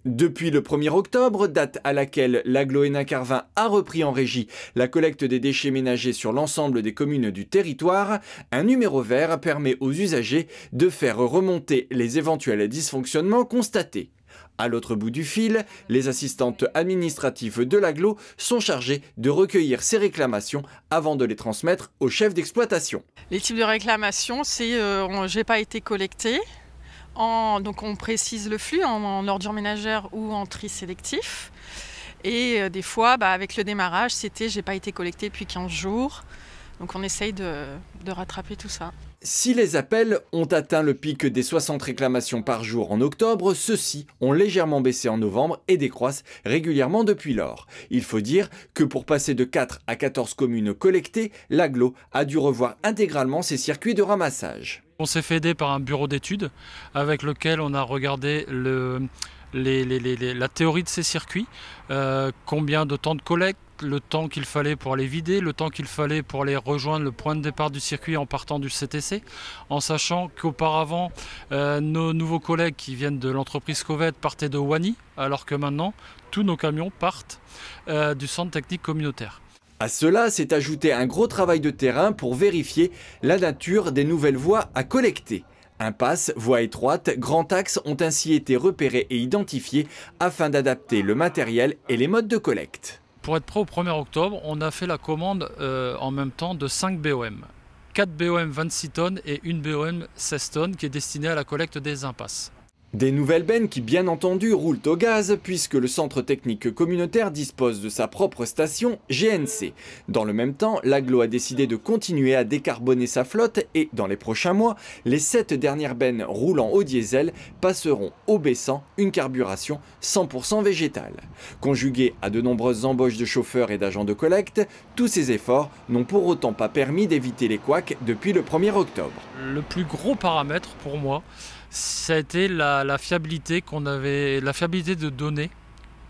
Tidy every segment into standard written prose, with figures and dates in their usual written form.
Depuis le 1er octobre, date à laquelle l'agglo Hénin-Carvin a repris en régie la collecte des déchets ménagers sur l'ensemble des communes du territoire, un numéro vert permet aux usagers de faire remonter les éventuels dysfonctionnements constatés. À l'autre bout du fil, les assistantes administratives de l'agglo sont chargées de recueillir ces réclamations avant de les transmettre au chef d'exploitation. Les types de réclamations, c'est j'ai pas été collecté. Donc on précise le flux en ordures ménagères ou en tri sélectif. Et des fois, avec le démarrage, c'était j'ai pas été collecté depuis 15 jours. Donc on essaye de rattraper tout ça. Si les appels ont atteint le pic des 60 réclamations par jour en octobre, ceux-ci ont légèrement baissé en novembre et décroissent régulièrement depuis lors. Il faut dire que pour passer de 4 à 14 communes collectées, l'agglo a dû revoir intégralement ses circuits de ramassage. On s'est fait aider par un bureau d'études avec lequel on a regardé la théorie de ces circuits, combien de temps de collecte, le temps qu'il fallait pour aller vider, le temps qu'il fallait pour aller rejoindre le point de départ du circuit en partant du CTC, en sachant qu'auparavant, nos nouveaux collègues qui viennent de l'entreprise Covet partaient de Wany, alors que maintenant, tous nos camions partent du centre technique communautaire. À cela s'est ajouté un gros travail de terrain pour vérifier la nature des nouvelles voies à collecter. Impasses, voies étroites, grands axes ont ainsi été repérés et identifiés afin d'adapter le matériel et les modes de collecte. Pour être prêt au 1er octobre, on a fait la commande en même temps de 5 BOM. 4 BOM 26 tonnes et une BOM 16 tonnes qui est destinée à la collecte des impasses. Des nouvelles bennes qui, bien entendu, roulent au gaz puisque le centre technique communautaire dispose de sa propre station GNC. Dans le même temps, l'agglo a décidé de continuer à décarboner sa flotte et, dans les prochains mois, les 7 dernières bennes roulant au diesel passeront au baissant une carburation 100% végétale. Conjugués à de nombreuses embauches de chauffeurs et d'agents de collecte, tous ces efforts n'ont pour autant pas permis d'éviter les couacs depuis le 1er octobre. Le plus gros paramètre pour moi, ça a été la fiabilité de données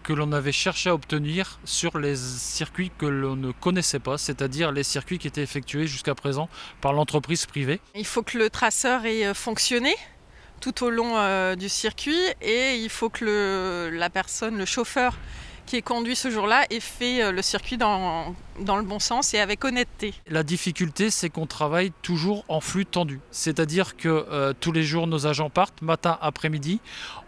que l'on avait cherché à obtenir sur les circuits que l'on ne connaissait pas, c'est-à-dire les circuits qui étaient effectués jusqu'à présent par l'entreprise privée. Il faut que le traceur ait fonctionné tout au long du circuit et il faut que le chauffeur qui est conduit ce jour-là ait fait le circuit dans le bon sens et avec honnêteté. La difficulté, c'est qu'on travaille toujours en flux tendu. C'est-à-dire que tous les jours, nos agents partent, matin, après-midi.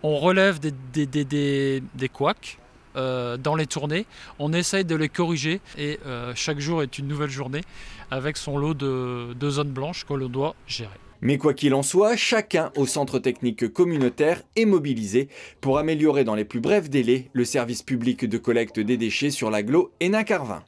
On relève des couacs dans les tournées. On essaye de les corriger et chaque jour est une nouvelle journée avec son lot de zones blanches que l'on doit gérer. Mais quoi qu'il en soit, chacun au centre technique communautaire est mobilisé pour améliorer dans les plus brefs délais le service public de collecte des déchets sur l'agglo Hénin-Carvin.